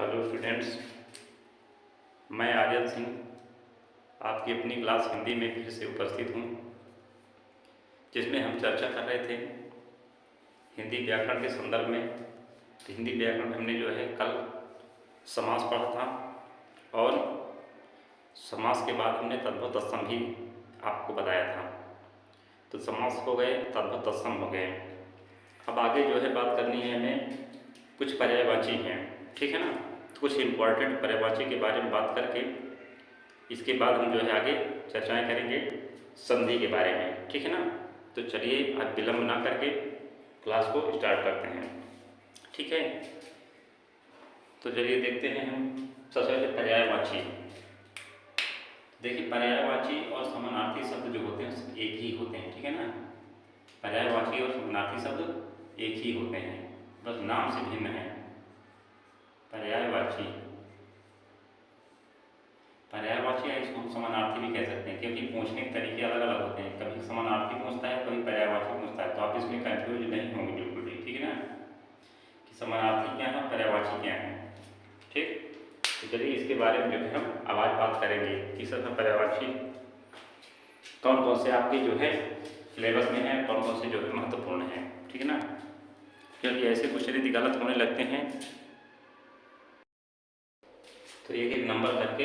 Hello students, मैं आर्यन सिंह आपकी अपनी क्लास हिंदी में फिर से उपस्थित हूँ, जिसमें हम चर्चा कर रहे थे हिंदी व्याकरण के संदर्भ में। तो हिंदी व्याकरण में हमने जो है कल समास पढ़ा था और समास के बाद हमने तद्भव तत्सम भी आपको बताया था। तो समास हो गए, तद्भव तत्सम हो गए। अब आगे जो है बात करनी है हमें कुछ पर्यायवाची हैं, ठीक है ना। तो कुछ इम्पॉर्टेंट पर्यायवाची के बारे में बात करके इसके बाद हम जो है आगे चर्चाएं करेंगे संधि के बारे में, ठीक है ना। तो चलिए अब विलंब ना करके क्लास को स्टार्ट करते हैं, ठीक है। तो चलिए देखते हैं हम सबसे पहले पर्यायवाची। देखिए पर्यायवाची और समानार्थी शब्द जो होते हैं एक ही होते हैं, ठीक है ना। पर्यायवाची और समानार्थी शब्द एक ही होते हैं, बस नाम से भिन्न है। पर्यायवाची या इसको हम समानार्थी भी कह सकते हैं, क्योंकि पूछने के तरीके अलग अलग होते हैं। कभी समानार्थी पूछता है, कभी पर्यायवाची पूछता है, तो आप इसमें कंफ्यूज नहीं होंगे बिल्कुल भी, ठीक है ना, कि समानार्थी क्या है, पर्यायवाची क्या है, ठीक। तो चलिए इसके बारे में जो है हम आज बात करेंगे कि सब पर्यायवाची कौन कौन से आपके जो है सिलेबस में है, कौन कौन से जो है महत्वपूर्ण है, ठीक है ना। क्योंकि ऐसे क्वेश्चन यदि गलत होने लगते हैं तो एक एक नंबर करके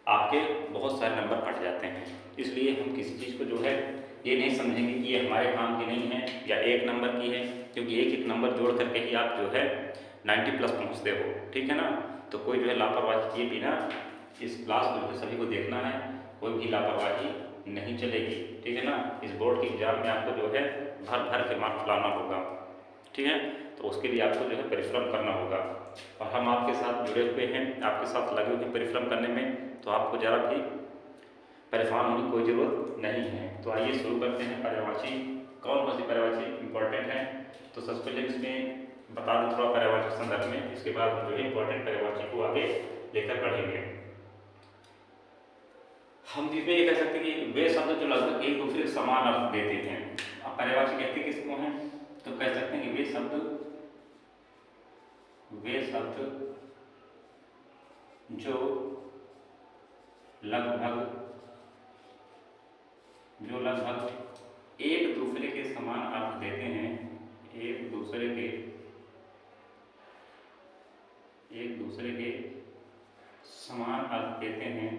आपके बहुत सारे नंबर कट जाते हैं। इसलिए हम किसी चीज़ को जो है ये नहीं समझेंगे कि ये हमारे काम की नहीं है या एक नंबर की है, क्योंकि एक एक नंबर जोड़ करके ही आप जो है 90 प्लस पहुँचते हो, ठीक है ना। तो कोई जो है लापरवाही किए बिना इस क्लास को जो है सभी को देखना है, कोई भी लापरवाही नहीं चलेगी, ठीक है ना। इस बोर्ड के एग्जाम में आपको जो है भर भर के मार्क्स लाना होगा, ठीक है। तो उसके लिए आपको जो है परिश्रम करना होगा और हम आपके साथ जुड़े हुए हैं, आपके साथ लगे हुए हैं परिश्रम करने में। तो आपको ज़रा भी परेशान होने की कोई ज़रूरत नहीं है। तो आइए शुरू करते हैं। पर्यायवाची कौन कौन सी पर्यायवाची इंपॉर्टेंट है, तो सबसे पहले इसमें बता दें थोड़ा पर्यायवाची संदर्भ में, इसके बाद हम जो है इंपॉर्टेंट पर्यायवाची को आगे लेकर बढ़ेंगे। हम इसमें ये कह सकते हैं कि वे शब्द जो लगभग एक दूसरे के समान अर्थ देते हैं। अब पर्यायवाची कहते किसको हैं, तो कह सकते हैं कि वे शब्द जो लगभग एक दूसरे के समान अर्थ देते हैं, एक दूसरे के समान अर्थ देते हैं,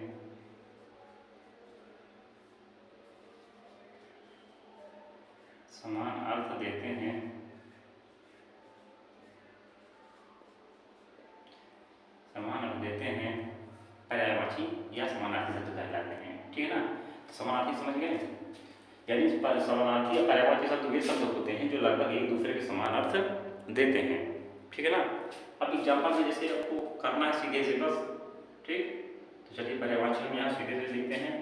पर्यायवाची या समानार्थी शब्द कहलाते हैं, ठीक है ना। समानार्थी समझ गए, यानी समानार्थी या पर्यायवाची शब्द वे शब्द होते हैं जो लगभग एक दूसरे के समान अर्थ देते हैं, ठीक है ना। अब एग्जाम्पल में जैसे आपको करना है सीधे से बस, ठीक। तो चलिए पर्यायवाची हम यहाँ सीधे से लिखते हैं।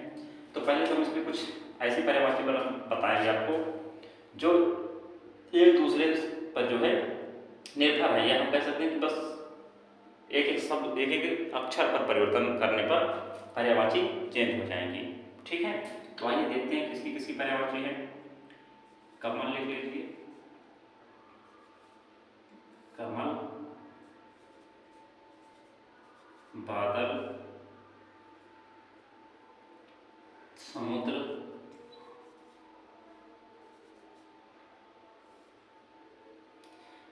तो पहले तो हम इसमें कुछ ऐसी पर्यायवाची बताएंगे आपको जो एक दूसरे पर जो है निर्भर है, या हम कह सकते हैं कि बस एक एक शब्द एक एक अक्षर पर परिवर्तन करने पर पर्यायवाची चेंज हो जाएंगी, ठीक है। तो आइए देखते हैं किसकी किसकी पर्यायवाची है। कमल लिख लीजिए, कमल, बादल, समुद्र,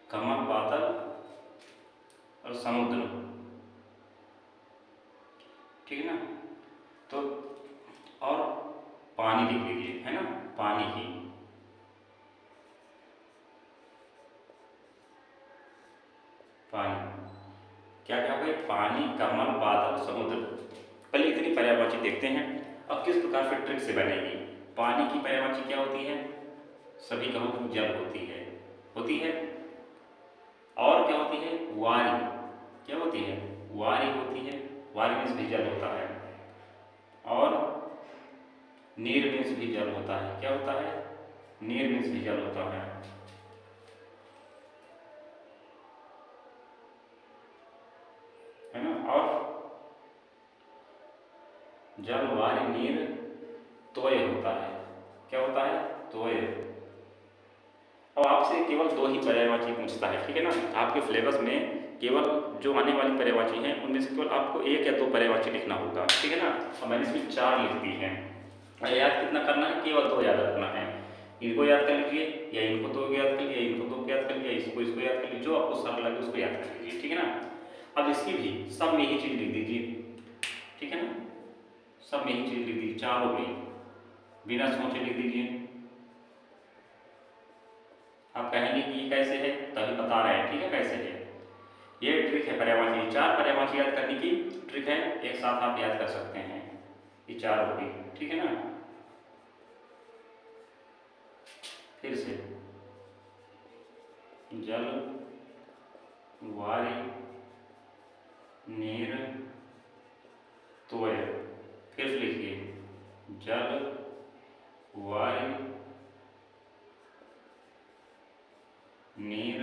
कमल, बादल और समुद्र, ठीक है ना। तो और पानी लिख लीजिए, है ना, पानी की, पानी क्या क्या हो गए, पानी, कमल, बादल, समुद्र। पहले इतनी पर्यायवाची देखते हैं अब किस प्रकार से ट्रिक से बनेगी। पानी की पर्यायवाची क्या होती है, सभी कहो कि जल होती है, और क्या होती है, वारी, क्या होती है, वारी होती है, वारी मीन्स भी जल होता है, और नीर मीन्स भी जल होता है, क्या होता है, नीर मीन्स भी जल होता है ना। और जल, वारी, नीर, तोय होता है, क्या होता है, तोय। अब आपसे केवल दो ही पर्यायवाची पूछता है, ठीक है ना। आपके सिलेबस में केवल जो आने वाली पर्यायवाची हैं उनमें से केवल आपको 1 या 2 पर्यायवाची लिखना होगा, ठीक है ना। और मैंने इसमें 4 लिख दी हैं। और याद कितना करना है, केवल 2 याद रखना है। इनको याद कर लीजिए, या इनको 2 याद कर लीजिए, इनको 2 याद कर लीजिए, इसको याद कर लीजिए, जो आपको सरल लगे उसको याद कर लीजिए, ठीक है ना। अब इसकी भी सब में यही चीज़ लिख दीजिए, ठीक है ना। सब में यही चीज़ लिख दीजिए, चारों में बिना सोचे लिख दीजिए। आप कहेंगे कि ये कैसे है, तभी बता रहे हैं, ठीक है कैसे है। ये ट्रिक है पर्यायवाची, 4 पर्यायवाची याद करने की ट्रिक है, एक साथ आप याद कर सकते हैं। ये 4 हो गई, ठीक है ना। फिर से जल, वारी, नीर, तोय। फिर से लिखिए, जल, वारी, नीर,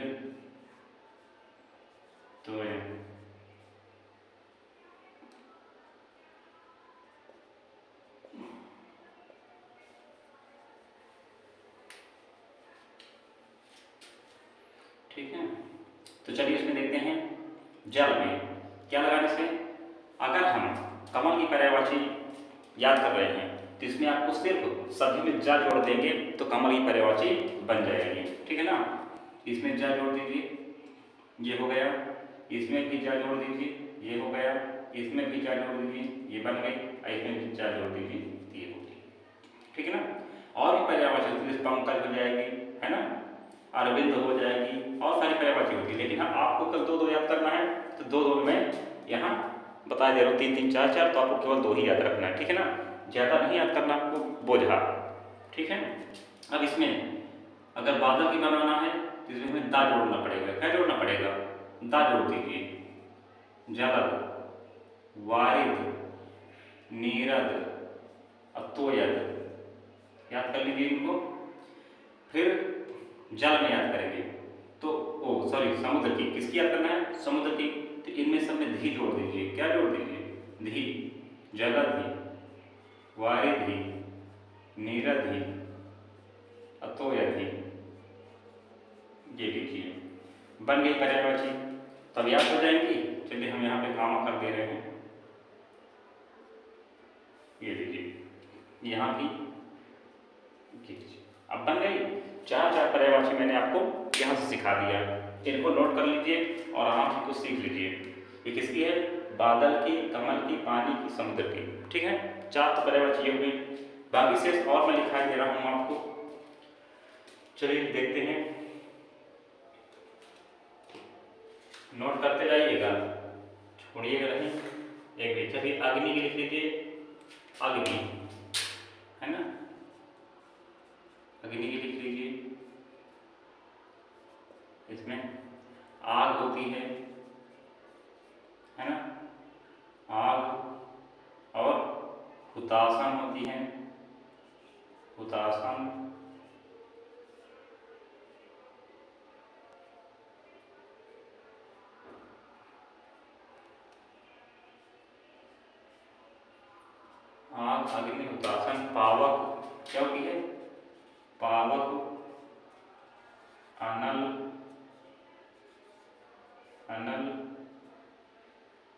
तोय। ठीक है, तो चलिए इसमें देखते हैं। जल में क्या लगाने से, अगर हम कमल की पर्यायवाची याद कर रहे हैं तो इसमें आपको सिर्फ सभी में जा जोड़ देंगे तो कमल की पर्यायवाची बन जाएगी, ठीक है ना। इसमें जा जोड़ दीजिए, ये हो गया। इसमें भी जा जोड़ दीजिए, ये हो गया। इसमें भी जा जोड़ दीजिए, ये बन गई। इसमें भी जा जोड़ दीजिए, ये हो गई, ठीक है ना। और भी पर्यायवाची पंकज हो जाएगी, है ना, अरविंद हो जाएगी, और सारी पर्यायवाची होती है। लेकिन हाँ आपको कल 2-2 याद करना है, तो 2-2 में यहाँ बता दे रहा हूँ, 3-3, 4-4, तो आपको केवल 2 ही याद रखना है, ठीक है ना। ज़्यादा नहीं याद करना आपको, बोझा, ठीक है। अब इसमें अगर बादल की बनाना है तो इसमें हमें दा जोड़ना पड़ेगा। क्या जोड़ना पड़ेगा, दा जोड़ दीजिए। जलद, वारिद, नीरद, अतोयद, याद कर लीजिए इनको। फिर जल में याद करेंगे तो समुद्र की, किसकी याद करना है, समुद्र की। तो इनमें सब में धी जोड़ दीजिए। क्या जोड़ दीजिए, धी। जलधि, वारिधि, नीरधि, अतोयधि, ये लीजिए, बन गई पर्यायवाची। तब याद हो जाएंगी। चलिए हम यहाँ पे काम कर दे रहे हैं, ये लीजिए, यहाँ की अब बन गई। 4-4 पर्यायवाची मैंने आपको यहाँ से सिखा दिया, इनको नोट कर लीजिए और आराम से कुछ सीख लीजिए। ये किसकी है, बादल की, कमल की, पानी की, समुद्र की, ठीक है। 4 तो पर्यायवाची हो गई, बाकी शेष और मैं लिखाई दे रहा हूँ आपको। चलिए देखते हैं, नोट करते जाइएगा, छोड़िएगा नहीं। एक भी चलिए, अग्नि की लिख लीजिए, अग्नि, है ना, अग्नि की लिख लीजिए। इसमें आग होती है ना, आग, और हुतासन होती है, हुतासन, आग, अग्नि, हुतासन। पावक क्या होती है, पावक, अनल, अनल,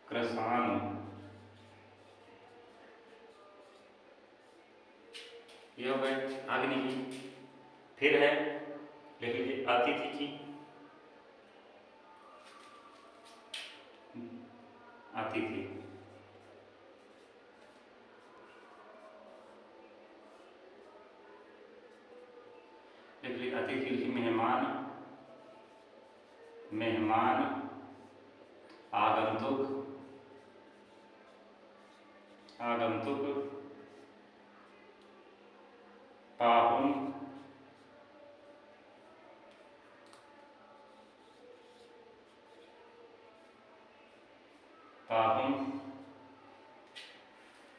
कृषाण, ये हो गए अग्नि की। फिर है, लिख लीजिए, अतिथि की, अतिथि, लिख लीजिए, अतिथि लिखिए, मेहमान, मेहमान, आगंतुक, आगंतुक, पाहुन, पाहुन,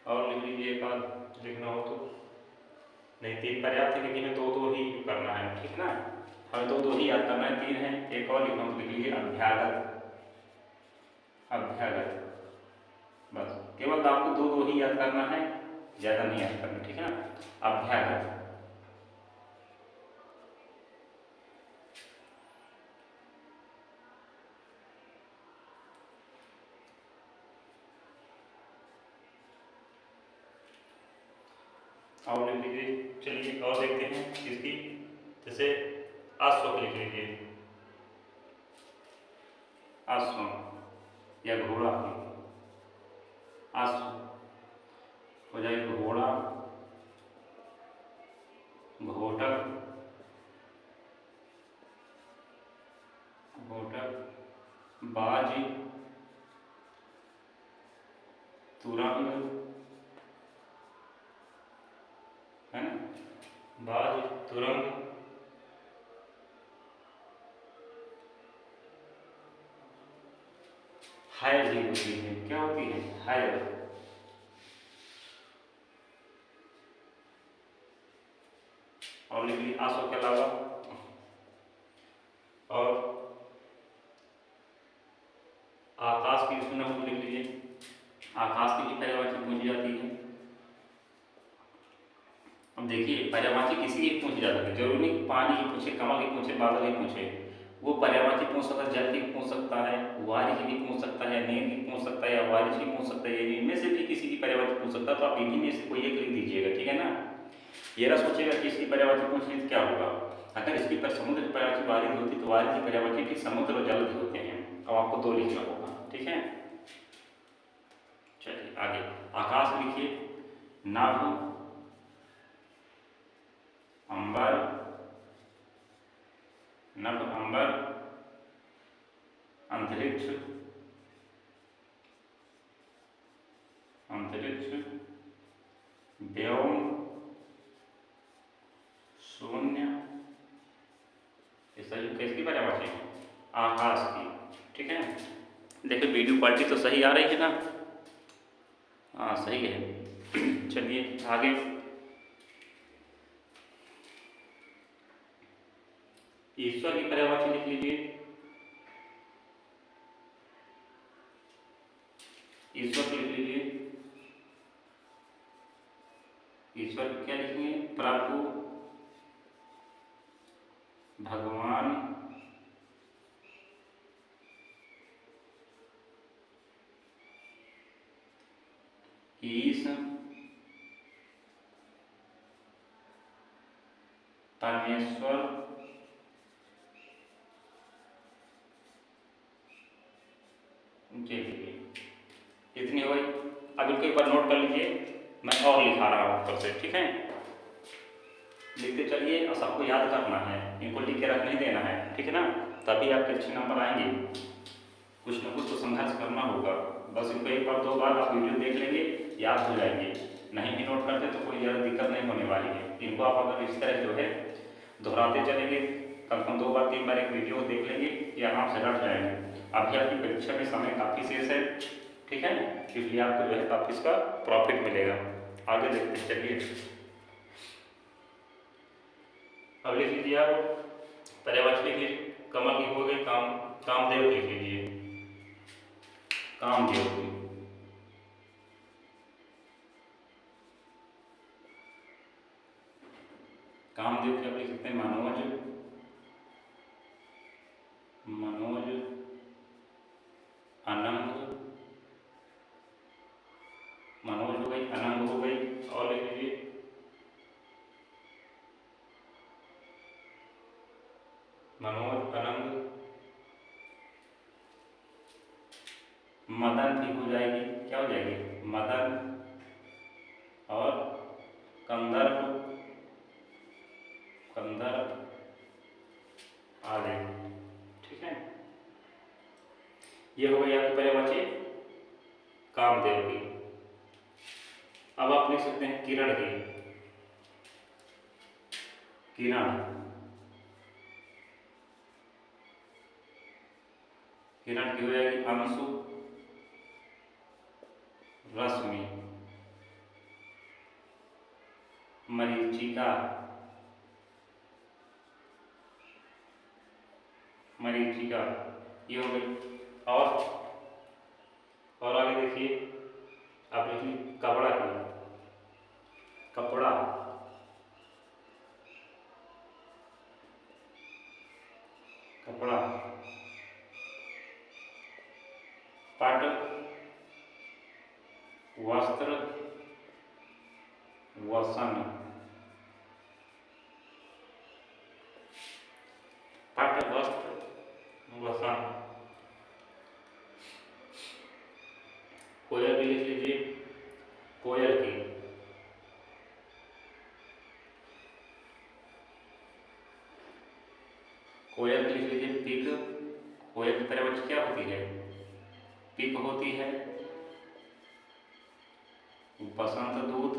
और लिख लीजिए एक बात लिखना हो तो, नहीं 3 पर्याप्त है, लेकिन 2-2 ही करना है, ठीक ना। हमें 2-2 ही याद करना है, 3 है। एक और लिखना हो तो लिख लीजिए, अभ्यागत, अभ्यागत। बस केवल आपको 2-2 ही याद करना है, ज़्यादा नहीं याद करना, ठीक है ना। अभ्यागत, और लिख लीजिए। चलिए और देखते हैं इसकी, जैसे अश्व लिख लीजिए, अश्व या घोड़ा, अश्व हो जाए घोड़ा, घोटक, घोटक, बाज, तुरंग, है ना, बाज, तुरंग, हायर भी होती है। क्या होती है? हायर। और लिख लीजिए आंसू के अलावा, और आकाश की इसमें हम लिख लीजिए, आकाश की भी पर्यायवाची पूछी जाती है। अब देखिए पर्यायवाची किसी की पूछी जा सकती है, जरूरी नहीं पानी की पूछे, कमल की पूछे, बादल की पूछे, वो पर्यायवाची पूछ सकता है, जल की पूछ सकता है, वारी की भी पूछ सकता है, नीर की पूछ सकता है, या वारिश की पूछ सकता है, इनमें से भी किसी की पर्यायवाची पूछ सकता है। तो आप इन्हीं में से कोई एक लिख दीजिएगा, ठीक है ना। ये ना सोचेगा कि इसकी पर्यायवाची पूछनी तो क्या होगा। अगर इसकी पर समुद्र की पर्यायवाची वारिध होती तो वारिध की पर्यायवाची भी समुद्र और जल होते हैं। अब आपको दो लिखना होगा, ठीक है। चलिए आगे, आकाश लिखिए, नभ, अंबर, नभ अंबर, अंतरिक्ष, अंतरिक्ष, व्योम, शून्य, ये सही किसकी पर्यायवाची है? आकाश की, ठीक है। देखिए वीडियो क्वालिटी तो सही आ रही है ना, हाँ सही है। चलिए आगे, ईश्वर की पर्यायवाची लिख लीजिए, ईश्वर लिख लीजिए, ईश्वर क्या लिखेंगे? प्रभु, भगवान, ईश, परमेश्वर, इतनी हो गई। अब इनको एक बार नोट कर लीजिए, मैं और लिखा रहा हूँ ऊपर से, ठीक है। लिखते चलिए और सबको याद करना है, इनको लिख के रख नहीं देना है, ठीक है ना, तभी आपके अच्छे नंबर आएंगे। कुछ ना कुछ तो संघर्ष करना होगा, बस इनको एक बार दो बार आप वीडियो देख लेंगे, याद हो जाएंगे। नहीं भी नोट करते तो कोई ज़्यादा दिक्कत नहीं होने वाली है। इनको आप अगर इस तरह जो है दोहराते चलेंगे, कम से कम दो बार तीन बार एक वीडियो देख लेंगे, ये आराम से रट जाएंगे। अभी आपकी परीक्षा में समय काफ़ी शेष है, ठीक है, इसलिए आपको जो है काफ़ी इसका प्रॉफिट मिलेगा। आगे देखते चलिए, अब लिख लीजिए आप पर्यायवाची लिख लीजिए, कमल की हो गई, कामदेव लिख लीजिए, कामदेव की, कामदेव क्या लिख सकते हैं? मनोज, मनोज, अनंग, मनोज हो गई, अनंग हो गई, और लिख लीजिए मनोज, अनंग, मदन भी हो जाएगी, क्या हो जाएगी? मदन, और कंदर्प, कंदर्प आदि, ठीक है। ये हो गई आपकी पर्यायवाची कामदेव की। अब आप लिख सकते हैं किरण की, किरण, किरण की हो जाएगी अंशु, रश्मि, मरीचिका, मरीचिका, ये हो गई। और आगे देखिए, आप लिखिए कपड़ा की, कपड़ा, कपड़ा, पट, वस्त्र, वसन, कोयल की लिख लीजिए पिक। कोयल की पर्यायवाची क्या होती है? पिक होती है। बसंत दूत,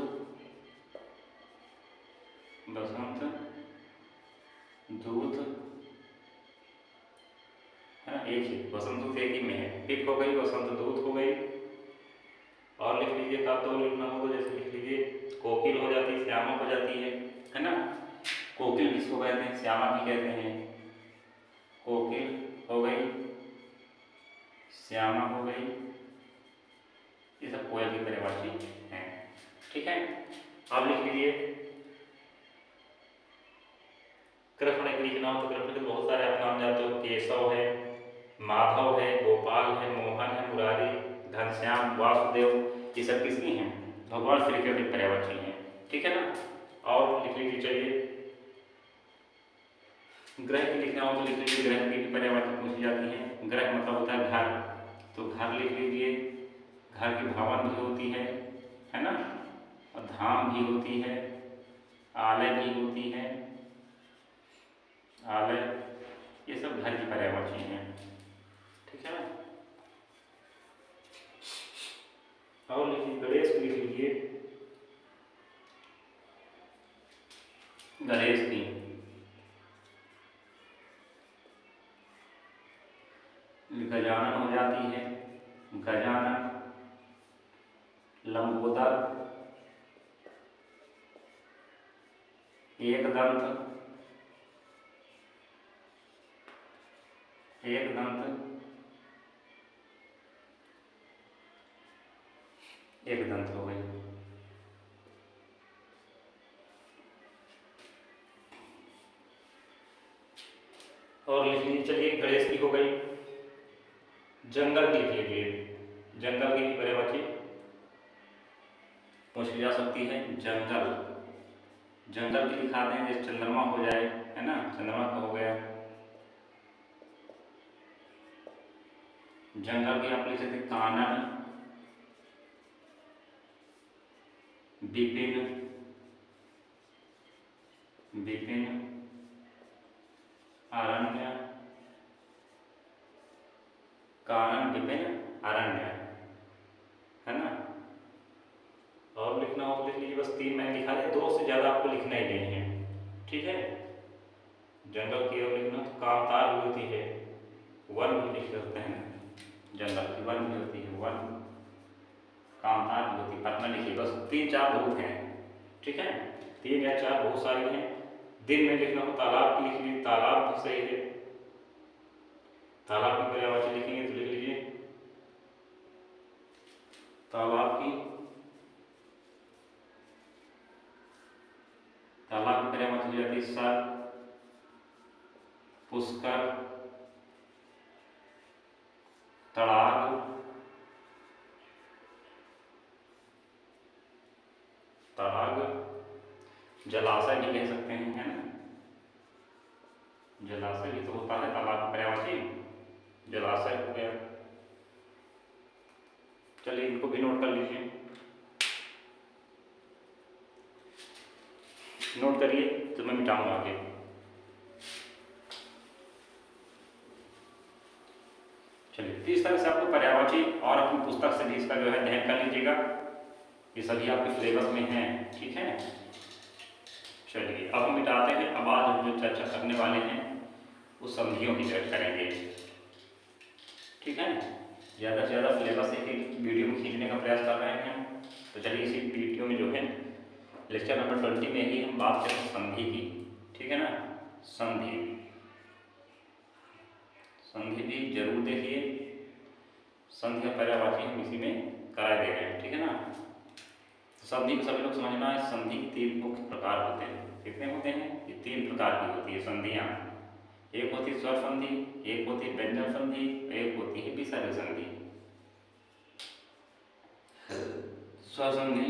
बसंत दूत है ना, एक ही बसंत दूत एक ही में है। पिक हो गई, बसंत दूत हो गई। और लिख लीजिए का दो लिखना हो तो जैसे लिख लीजिए कोकिल हो जाती है, श्यामा हो जाती है ना। कोकिल किसको कहते हैं? श्यामा भी कहते हैं। कोकिल हो गई, श्यामा हो गई, ये सब कोयल की पर्यायवाची हैं। ठीक है, अब लिख लीजिए कृष्ण के लिखना हो तो कृष्ण के बहुत सारे आप नाम जानते हो। केशव है, माधव है, गोपाल है, मोहन है, मुरारी, घनश्याम, वासुदेव, ये सब किसकी हैं? भगवान श्री कृष्ण की पर्यायवाची हैं। ठीक है ना। और लिख लीजिए चलिए ग्रह की लिखना हो तो लिख लीजिए ग्रह की पर्यायवाची पूछी जाती है। ग्रह मतलब होता है घर, तो घर लिख लीजिए। घर की भवन भी होती है ना, और धाम भी होती है, आलय भी होती है, आलय, ये सब घर की पर्यायवाची हैं। ठीक है ना। और लिखिए गणेश की लिख लीजिए, गणेश की गजानन हो जाती है, गजानन, लंबोदर, एकदंत, एकदंत, एकदंत हो गई। और लिख लीजिए चलिए गणेश की हो गई। जंगल की लिख लीजिए, जंगल की पर्यायवाची पूछी जा सकती है। जंगल, जंगल की लिखा दें जैसे चंद्रमा हो जाए, है ना, चंद्रमा का हो गया। जंगल की आप लिख सकते कानन, विपिन, विपिन, अरण्य, कानन, विपिन, अरण्य, है ना। और लिखना हो तो लिख लीजिए, बस 3 मैंने लिखा है, 2 से ज़्यादा आपको लिखना ही नहीं है। ठीक है। जंगल की और लिखना तो कांतार भी होती है, वन भी लिख सकते हैं, जंगल की वन भी होती है, वन, कांतार भी होती है, पटना लिखिए। बस 3-4 बहुत हैं। ठीक है, 3 या 4 बहुत सारी हैं। दिन में लिखना हो तालाब की लिख लीजिए, तालाब भी सही है। तालाब की पर्यायवाची लिखेंगे तो लिख लीजिए तालाब की, तालाब की पर्यायवाची हो जाती है सर, पुष्कर, तड़ाग, तड़ाग, जलाशय भी कह सकते हैं, है ना। जलाशय भी तो होता है तालाब की पर्यायवाची, जलाशय हो गया। चलिए इनको भी नोट कर लीजिए, नोट करिए तो मैं मिटाऊंगा आगे। चलिए तो इस तरह से आपको पर्यायवाची और अपनी पुस्तक से भी इसका जो है अध्ययन कर लीजिएगा, ये सभी आपके सिलेबस में हैं। ठीक है। चलिए अब हम मिटाते हैं। अब आज हम जो चर्चा करने वाले हैं वो संधियों की चर्चा करेंगे। ठीक है। ज़्यादा से ज़्यादा सिलेबस एक वीडियो में खींचने का प्रयास कर रहे हैं। तो चलिए इसी वीडियो में जो है लेक्चर नंबर 20 में ही हम बात करें संधि की। ठीक है ना। संधि, संधि भी जरूर देखिए, संधि का पर्यायवाची हम इसी में कराए दे रहे हैं। ठीक है ना। तो संधि को सभी लोग समझना है। संधि के 3 मुख्य प्रकार होते हैं। कितने होते हैं? ये 3 प्रकार की होती है संधियाँ। एक होती है स्वर संधि, एक होती है व्यंजन संधि, एक होती है विसर्ग संधि। स्वर संधि,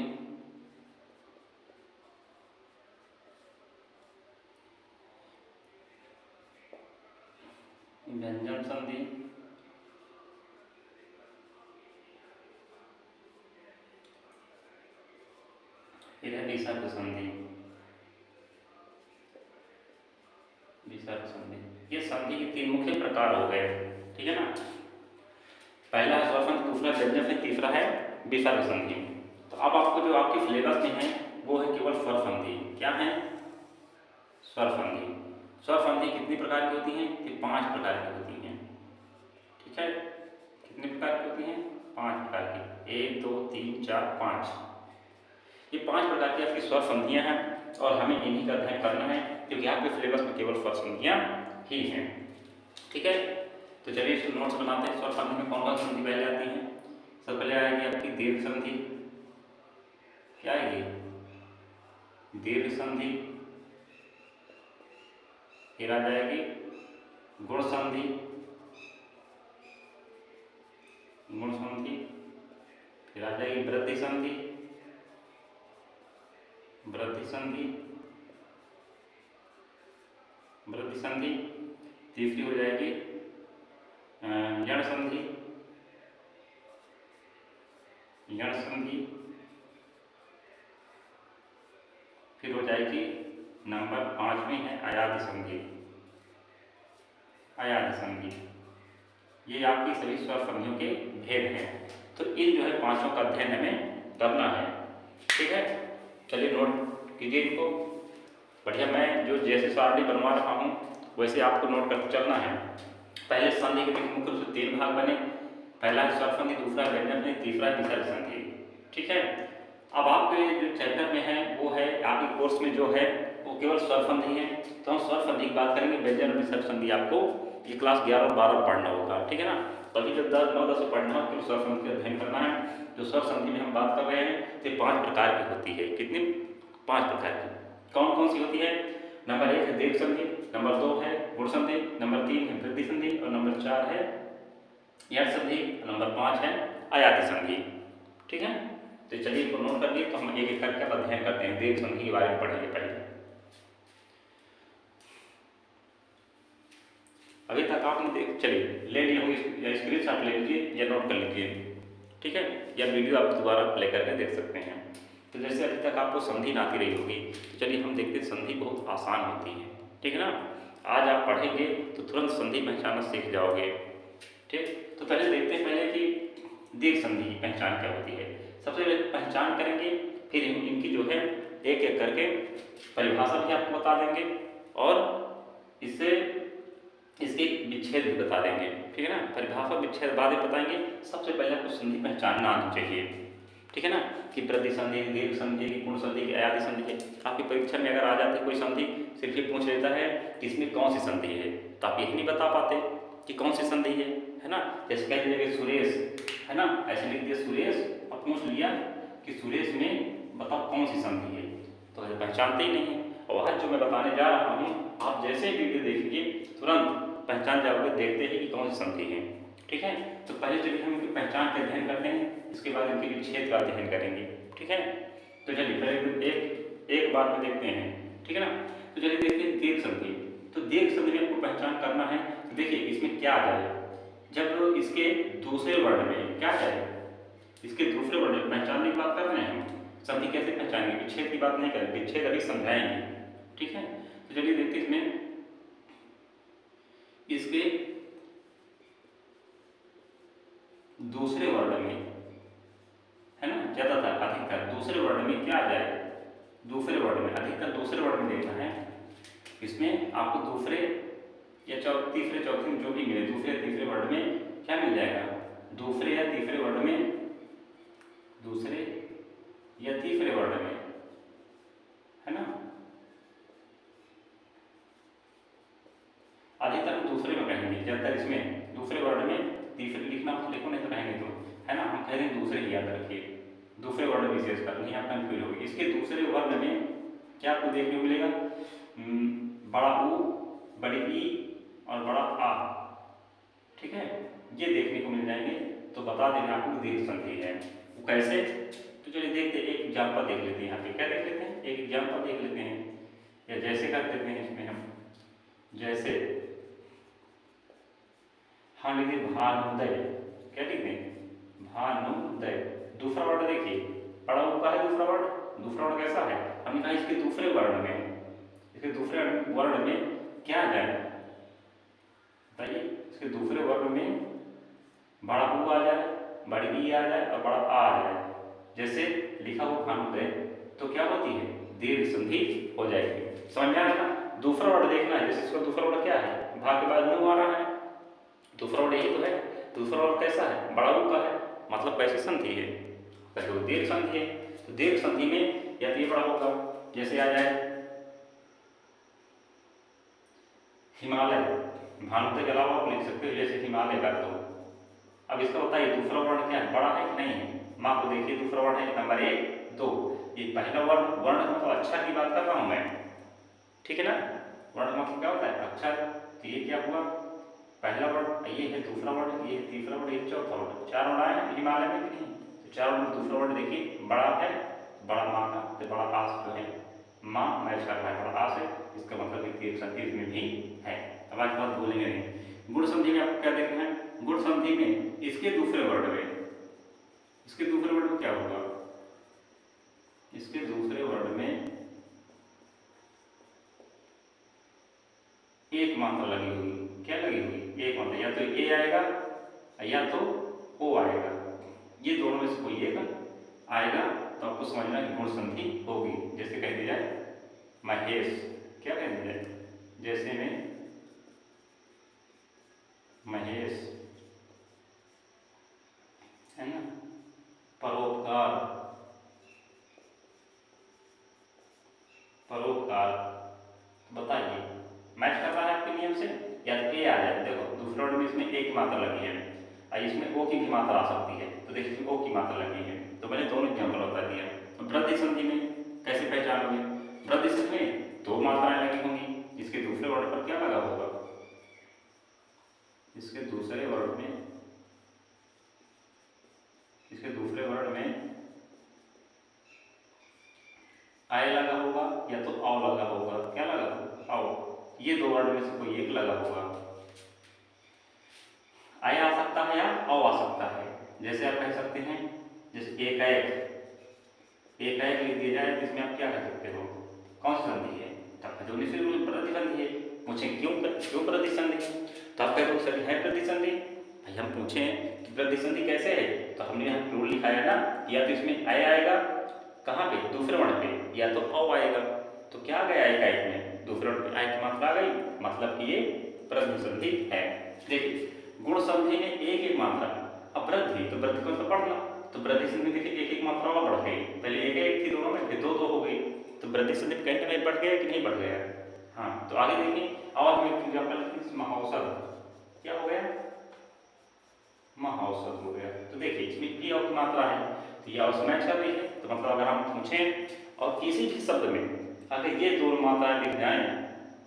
व्यंजन संधि, इधर विसर्ग संधि। विसर्ग संधि, ये संधि तीन मुख्य प्रकार हो गए, ठीक है ना। पहला है स्वर संधि, दूसरा व्यंजन संधि, तीसरा है विसर्ग संधि। तो अब आपको जो आपके सिलेबस में है वो है केवल स्वर संधि। क्या है? स्वर संधि। स्वर संधि कितनी प्रकार की होती हैं? कि 5 प्रकार की होती हैं, ठीक है। कितने प्रकार की होती हैं? 5 प्रकार की। 1 2 3 4 5, ये 5 प्रकार की आपकी स्वर संधियां हैं और हमें इन्हीं का अध्ययन करना है क्योंकि आपके सिलेबस में केवल स्वर संधियां ही हैं, ठीक है। तो चलिए इसको नोट्स बनाते हैं। स्वर संधि में कौन कौन सी संधि पहले आती हैं? सबसे पहले आएगी आपकी दीर्घ संधि। क्या आएगी? दीर्घ संधि। फिर आ जाएगी गुण संधि। गुण संधि। फिर आ जाएगी वृद्धि संधि। वृद्धि संधि। वृद्धि संधि। तीसरी हो जाएगी यण संधि। यण संधि। फिर हो जाएगी नंबर 5वीं है अयाधि संधि। अयाधि संधि। ये आपकी सभी स्वर संधियों के भेद हैं। तो इन जो है 5 का अध्ययन हमें करना है, ठीक है। चलिए नोट कीजिए इनको बढ़िया। मैं जो जैसे सारणी बनवा रहा हूँ वैसे आपको नोट करते चलना है। पहले संधि के मुख्य रूप से 3 भाग बने। पहला है स्वर संधि, दूसरा व्यंजन संधि, तीसरा विसर्ग संधि, ठीक है। अब आपके जो चैप्टर में है वो है आपके कोर्स में जो है वो केवल स्वर संधि है। तो हम स्वर संधि की बात करेंगे। व्यंजन और विसर्ग संधि आपको ये क्लास 11 और 12 पढ़ना होगा, ठीक है ना। तभी जब 10 9 10 पढ़ना हो फिर स्वर संधि का अध्ययन करना है। जो स्वर संधि में हम बात कर रहे हैं तो 5 प्रकार की होती है। कितनी? 5 प्रकार की। कौन कौन सी होती है? नंबर 1 है दीर्घ संधि, नंबर 2 है गुण संधि, नंबर 3 है वृद्धि संधि और नंबर 4 है यण संधि, नंबर 5 है अयाधि संधि, ठीक है। तो चलिए इसको नोट कर लिए। तो हम एक एक करके अब अध्ययन करते हैं। दीर्घ संधि के बारे में पढ़ेंगे पहले। अभी तक आपने चलिए ले लिए होंगे या स्क्रीन शॉट ले लीजिए या नोट कर लीजिए, ठीक है। या वीडियो आप दोबारा प्ले करके देख सकते हैं। तो जैसे अभी तक आपको संधि ना आती रही होगी तो चलिए हम देखते हैं। संधि बहुत आसान होती है, ठीक है ना। आज आप पढ़ेंगे तो तुरंत संधि पहचानना सीख जाओगे, ठीक। तो पहले देखते हैं पहले कि दीर्घ संधि की पहचान क्या होती है। सबसे पहले पहचान करेंगे, फिर हम इनकी जो है एक एक करके परिभाषा भी आपको बता देंगे और इससे इसके विच्छेद भी बता देंगे, ठीक है ना। परिभाषा विच्छेद बाद में बताएंगे। सबसे पहले आपको संधि पहचानना आनी चाहिए, ठीक है ना। कि वृद्धि संधि, दीर्घ संधि, गुण संधि, अयाधि संधि है। आपकी परीक्षा में अगर आ जाती कोई संधि सिर्फ ये पूछ लेता है कि इसमें कौन सी संधि है तो आप यही नहीं बता पाते कि कौन सी संधि है ना। जैसे कह दीजिए सुरेश, है ना, ऐसे लिख दिया सुरेश और पूछ लिया कि सुरेश में बताओ कौन सी संधि है, तो पहचानते ही नहीं है। और आज जो मैं बताने जा रहा हूँ आप जैसे वीडियो देखिए तुरंत पहचान जाओगे देखते ही कि कौन सी संधि है, ठीक है। तो पहले चलिए हम इनकी पहचान का अध्ययन करते हैं, इसके बाद इनके विच्छेद का अध्ययन करेंगे, ठीक है। तो चलिए पहले एक बार में देखते हैं, ठीक है ना। तो चलिए देखते हैं दीर्घ संधि। तो दीर्घ संधि में आपको पहचान करना है। तो देखिए इसमें क्या आ जाए जब इसके दूसरे वर्ण में क्या जाए, इसके दूसरे वर्ण में पहचानने की बात कर रहे हैं हम। संधि कैसे पहचानेंगे? विच्छेद की बात नहीं करेंगे, विच्छेद अभी समझाएंगे, ठीक है। तो चलिए देखते हैं इसमें इसके दूसरे वर्ण में, है ना, ज्यादातर अधिकतर दूसरे वर्ण में क्या आ जाए, दूसरे वर्ण में अधिकतर दूसरे वर्ण में देखना है। इसमें आपको दूसरे या तीसरे चौथे में जो भी मिले दूसरे तीसरे वर्ण में क्या मिल जाएगा, दूसरे या तीसरे वर्ण में, दूसरे या तीसरे वर्ण में, है ना। अधिकतर हम दूसरे में कहेंगे, ज्यादातर इसमें दूसरे वर्ण में तीसरे लिखना हो तो लिखो, नहीं तो कहेंगे तो, है ना, हम कह दें दूसरे ही याद रखिए, दूसरे वर्ण विशेष कर नहीं आप कंफ्यूज होगी। इसके दूसरे वर्ण में क्या आपको देखने को मिलेगा, बड़ा ऊ, बड़ी ई और बड़ा आ, ठीक है, ये देखने को मिल जाएंगे। तो बता देना आपको दीर्घ संधि है वो कैसे। तो चलिए देखते एक एग्जाम्पल देख लेते हैं। यहाँ पे क्या देख लेते हैं, एक एग्जाम्पल देख लेते हैं या जैसे कर देते हैं इसमें हम, जैसे हाँ लिखिए भानुदय, क्या लिख दें, भानुदय। दूसरा वर्ड देखिए पड़ा हुआ है, दूसरा वर्ड कैसा है, हमने कहा इसके दूसरे वर्ण में, इसके दूसरे वर्ण में क्या आ जाए, उसके दूसरे वर्ग में बड़ा ऊ आ जाए, बड़ी ई आ जाए और बड़ा आ जाए, जैसे लिखा हुआ भानुदय, तो क्या होती है, दीर्घ संधि हो जाएगी। समझ में आ रहा है? दूसरा वर्ड देखना है, जैसे इसका दूसरा वर्ड क्या है, भा के बाद नु आ रहा है, दूसरा वर्ड यही तो है। दूसरा वर्ड कैसा है, बड़ा ऊ का है, मतलब कैसी संधि है, पहले वो दीर्घ संधि है। तो दीर्घ संधि में या तो ये बड़ा होगा, जैसे आ जाए हिमालय, भानुदय के अलावा आप लिख सकते हो जैसे हिमालय का। तो अब इसका बताइए दूसरा वर्ण क्या है, बड़ा है कि नहीं है। माँ को देखिए दूसरा वर्ण है नंबर 1, 2। ये पहला वर्ण, वर्ण मतलब अक्षर की बात कर रहा हूँ मैं, ठीक है ना। वर्ण मतलब क्या होता है, अक्षर। तो ये क्या हुआ, पहला वर्ण, ये है दूसरा वर्ण, ये है तीसरा वर्ण, ये चौथा वर्ण। 4 वर्ण आए हैं हिमालय में कि नहीं। तो 4 वर्ण में दूसरा वर्ण देखिए बड़ा है, बड़ा माँ का, तो बड़ा आस जो है माँ मैच कर रहा है बड़ा आस है, इसका मतलब दीर्घ संधि इसमें भी है। अब आज बात बोलेंगे नहीं। गुण संधि में आपको क्या देखना है, गुण संधि में इसके दूसरे वर्ड में, इसके दूसरे वर्ड में क्या होगा, इसके दूसरे वर्ड में एक मात्रा लगी हुई, क्या लगी हुई, एक मात्रा, या तो ए आएगा या तो ओ आएगा, ये दोनों में से कोई एक आएगा, तो आपको समझना कि गुण संधि होगी। जैसे कह दिया जाए महेश, क्या कह दिया जाए, जैसे में महेश है ना, परोपकार, परोपकार। बताइए मैच कर रहा है आपके नियम से, या ए आ जाए, देखो दूसरे वर्ड में इसमें एक मात्रा लगी है और इसमें ओ की भी मात्रा आ सकती है, तो देखिए इसमें ओ की मात्रा लगी है, तो मैंने दोनों एग्जाम्पल बता दिया। तो वृद्धि संधि में कैसे पहचानोगे, वृद्धि संधि में 2 मात्राएं लगी होंगी, इसके दूसरे वर्ड पर क्या लगा होगा, इसके दूसरे वर्ड में, इसके दूसरे वर्ड में आय लगा होगा या तो औ लगा होगा, क्या लगा होगा, औ। ये 2 वर्ड में से कोई एक लगा होगा। आय आ सकता है या औ आ सकता है। जैसे आप कह सकते हैं, जैसे एक लिख दिया जाए तो इसमें आप क्या कह सकते हो, कौन सी संधि है, तब तो निश्चित रूप से प्रतिसंधि है। पूछे क्यों प्रतिसंधि, तो आप कह सर है प्रतिसंधि। भाई हम पूछे कि प्रतिसंधि कैसे है, तो हमने यहाँ रूल लिखा है ना, या तो इसमें आय आएगा, कहाँ पे, दूसरे वर्ण पे, या तो औ आएगा। तो क्या आ गया एक में, दूसरे वर्ण पे आय की मात्रा आ गई, मतलब कि ये प्रतिसंधि है। देखिए गुण संधि में एक एक मात्रा, अब वृद्धि, तो वृद्धि को मतलब बढ़ना, तो वृद्धि संधि देखिए एक एक मात्रा और बढ़ गई, पहले एक थी दोनों में, फिर दो हो गई, तो वृद्धि संधि कहीं ना कहीं बढ़ गया कि नहीं बढ़ गया। हाँ, तो आगे देखिए और हम एक एग्जाम्पल, महाऔषध, क्या हो गया, महाऔषध हो गया। तो देखिए इसमें ई की मात्रा है, तो ये औषध मैच कर रही है, तो मतलब अगर हम पूछें और किसी भी शब्द में अगर ये 2 मात्राएं दिख जाए,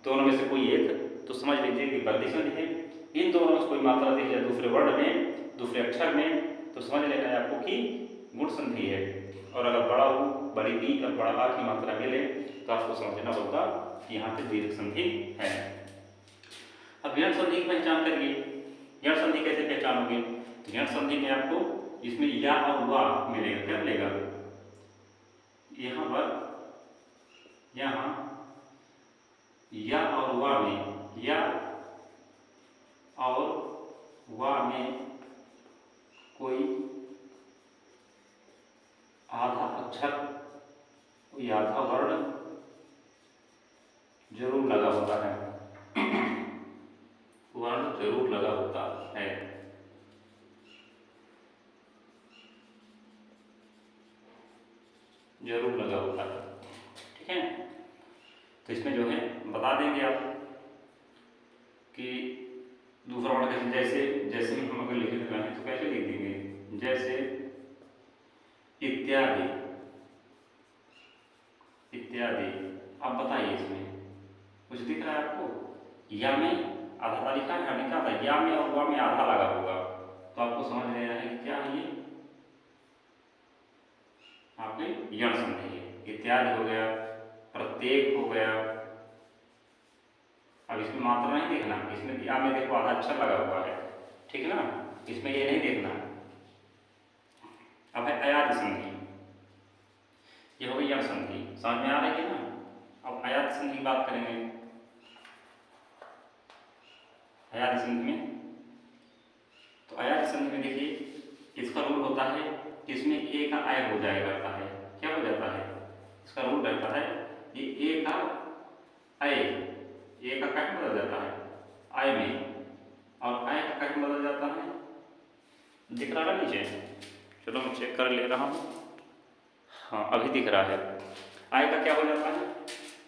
दोनों में से कोई एक, तो समझ लीजिए कि वृद्धि संधि है। इन दोनों में कोई मात्रा दिख जाए दूसरे वर्ड में, दूसरे अक्षर में, तो समझ लेना है आपको कि गुण संधि है। और अगर बड़ा ऊ, बड़ी ई और बड़ा आ की मात्रा मिले, तो आपको समझना होगा कि यहाँ पे दीर्घ संधि है। अब यण संधि की पहचान करिए। यण संधि कैसे पहचानोगे, तो यण संधि में आपको इसमें या और वा मिलेगा, क्या मिलेगा, यहाँ पर, यहाँ या और वा में, या और वा में कोई आधा अक्षर, कोई आधा वर्ण जरूर लगा होता है, वर्ण जरूर लगा होता है। जरूर लगा होता है, ठीक है। तो इसमें जो है बता देंगे आप कि दूसरा वर्ण कैसे, जैसे हम अगर लिख रहे हैं तो कैसे लिख देंगे, जैसे इत्यादि, इत्यादि। अब बताइए इसमें कुछ दिख रहा है आपको, या में आधा लिखा है, हमने कहा था या में और वा में आधा लगा होगा, तो आपको समझ लेना है कि क्या है ये आपके यण संधि है। इत्यादि हो गया, प्रत्येक हो गया। अब इसमें मात्रा नहीं देखना, इसमें या में देखो आधा अक्षर लगा हुआ है, ठीक है ना, इसमें ये नहीं देखना। अब है अयाद संधि, ये हो गई यण संधि, समझ में आ रही है ना। अब अयाद संधि की बात करेंगे। अयाद संधि में तो अयाची संधि में देखिए इसका रूल होता है कि इसमें ए का आय हो जाया करता है। क्या हो जाता है? इसका रूल रहता है ये ए का आय, ए का क्या बदल जाता है आय में, और आय का क्या बदल जाता है, दिख रहा है नीचे? चलो मैं चेक कर ले रहा हूँ। हाँ अभी दिख रहा है। आय का क्या हो जाता है?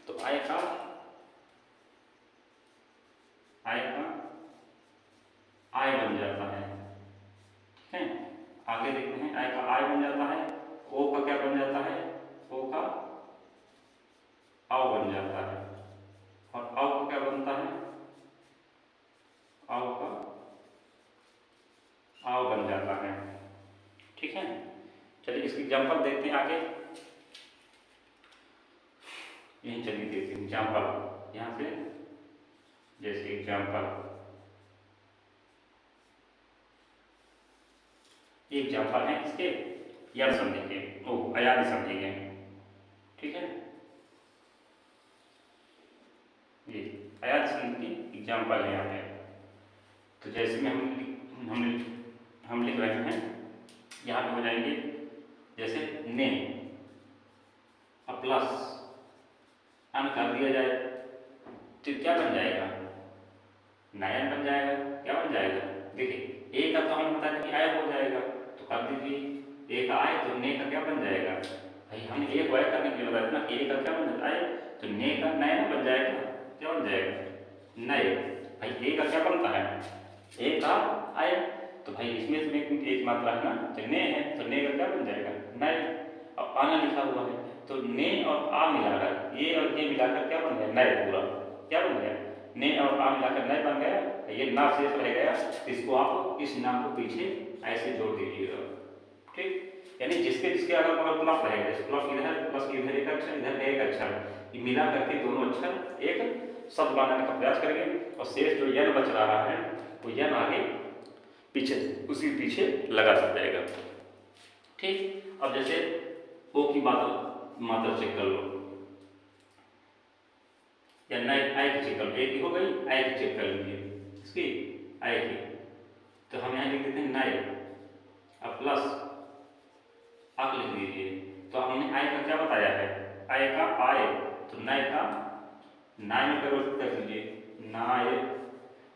तो आय का आय बन जाता है। ठीक है, आगे देखते हैं। आय का आय बन जाता है। ओ का क्या बन जाता है? ओ का औ बन जाता है। और औ का क्या बनता है? औ का आव बन जाता है। ठीक है, चलिए इसकी एग्जाम्पल देखते हैं आगे। यही चलिए देखते हैं एग्जाम्पल यहाँ से। जैसे एग्जाम्पल, ये एग्जाम्पल है इसके या संधि के, ओ अयाची संधि के। ठीक है, ये अयाची संधि की एग्जाम्पल है यहाँ पे। तो जैसे में हम लिख रहे हैं, यहाँ पे हो जाएंगे जैसे ने और प्लस अन कर दिया जाए तो क्या बन जाएगा? नयन बन जाएगा। क्या बन जाएगा? देखिए ए का तो हमें पता है कि आय हो जाएगा, तो कर दीजिए ए का आय, तो ने का क्या बन जाएगा? भाई हमने ए को आय करने के लिए बताया ना, ए का क्या बन जाता है? तो ने का नयन बन जाएगा। क्या बन जाएगा? नय। भाई ए का क्या बनता है? ए का आय। तो भाई इसमें एक मात्रा है ना, तो ने है, तो ने का क्या बन जाएगा? नय। अब आना लिखा हुआ है, तो ने और आ मिलाकर, ए और ए मिलाकर क्या बन गया? नय। पूरा क्या बन गया? ने और आ मिलाकर नय बन गया। ये ना शेष रह गया, इसको आप इस नाम को पीछे ऐसे जोड़ दीजिएगा। ठीक, यानी जिसके जिसके अगर मगर प्लस रहेगा, जैसे प्लस इधर, प्लस इधर एक अक्षर, इधर एक अक्षर, ये मिला करके दोनों अक्षर एक शब्द बनाने का प्रयास करेंगे, और शेष जो यन बच रहा है वो यन आगे पीछे उसी पीछे लगा दिया जाएगा। ठीक, अब जैसे ओ की मात्रा चेक कर लो, या नए आय की चेक कर लो। ए की हो गई, आय की चेक कर लीजिए, इसकी आय की। तो हम यहाँ लिख देते हैं नए, अब प्लस आप लिख दीजिए। तो हमने आय का क्या बताया है? आय का आय, तो नए का नाय में परिवर्तित कर दीजिए, नाय।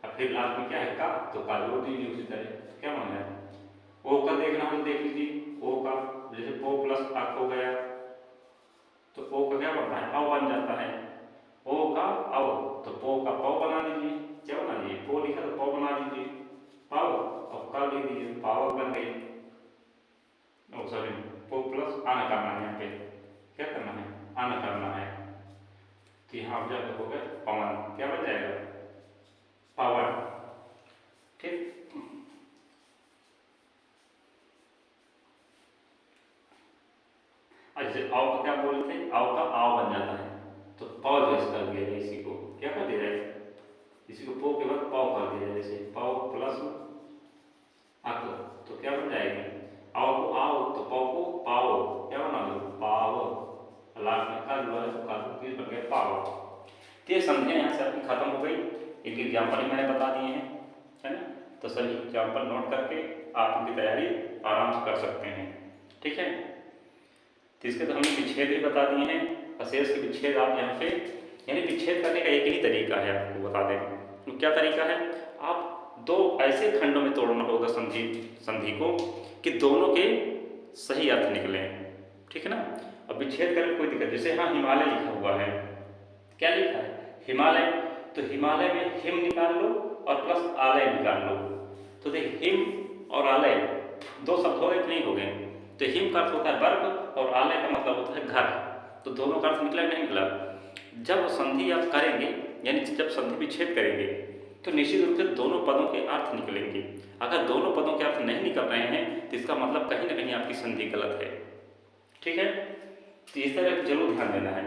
अब फिर लास्ट में क्या है? का, तो का जोड़ दीजिए उसी तरह। क्या बन गया? ओ का देखना हो तो देख लीजिए, ओ का जैसे पो प्लस आक हो गया, तो ओ का क्या बनता है? औ बन जाता है। ओ का औ, तो पो का पौ बना दीजिए। क्या बना दीजिए? पो लिखा तो पौ बना दीजिए, पाव, और का लिख दीजिए, पावर बन गई। ओ सॉरी, पो प्लस आना करना है, यहाँ पे क्या करना है? आना करना है। तो यहाँ जब हो गया पवन, क्या बन जाएगा? पावर। ठीक, जैसे औ का क्या बोलते हैं? औ का आव बन जाता है, तो पौ जो कर दिया जाए, इसी को क्या कर दिया जाए? इसी को पो के बाद पौ कर दिया जाए, जैसे पौ प्लस अक, तो क्या बन जाएगी? आओ को आओ, तो पौ को पाओ, क्या बना दो? पाव। लास्ट में का जो है तो का बन गया पाव। तो ये संधियाँ यहाँ से आपकी खत्म हो गई। इनके एग्जाम्पल ही मैंने बता दिए हैं, है ना? तो सभी एग्जाम्पल नोट करके आप उनकी तैयारी आराम से कर सकते हैं। ठीक है, तो इसके तो हमने विच्छेद भी बता दिए हैं, अशेष के विच्छेद आप यहाँ पे, यानी विच्छेद करने का एक ही तरीका है, आपको बता दें। तो क्या तरीका है? आप दो ऐसे खंडों में तोड़ना होगा संधि को कि दोनों के सही अर्थ निकले। ठीक है ना? अब विच्छेद करने में कोई दिक्कत, जैसे यहाँ हिमालय लिखा हुआ है, क्या लिखा है? हिमालय। तो हिमालय में हिम निकाल लो और प्लस आलय निकाल लो। तो देख, हिम और आलय दो शब्द हो गए कि नहीं हो गए? तो हिम का अर्थ होता है बर्फ और आलय का मतलब होता है घर। तो दोनों का अर्थ निकला नहीं निकला? जब संधि आप करेंगे, यानी जब संधि विच्छेद करेंगे, तो निश्चित रूप से दोनों पदों के अर्थ निकलेंगे। अगर दोनों पदों के अर्थ नहीं निकल रहे हैं तो इसका मतलब कहीं ना कहीं आपकी संधि गलत है। ठीक है, तो इस तरह जरूर ध्यान देना है।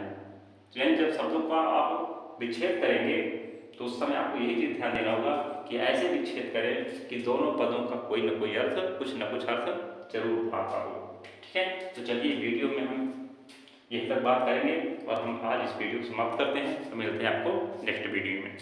यानी जब शब्दों का आप विच्छेद करेंगे तो उस समय आपको यही चीज़ ध्यान देना होगा कि ऐसे विच्छेद करें कि दोनों पदों का कोई ना कोई अर्थ, कुछ न कुछ अर्थ जरूर आता हो। ठीक है, तो चलिए वीडियो में हम यही तक बात करेंगे और हम आज इस वीडियो को समाप्त करते हैं। तो मिलते हैं आपको नेक्स्ट वीडियो में।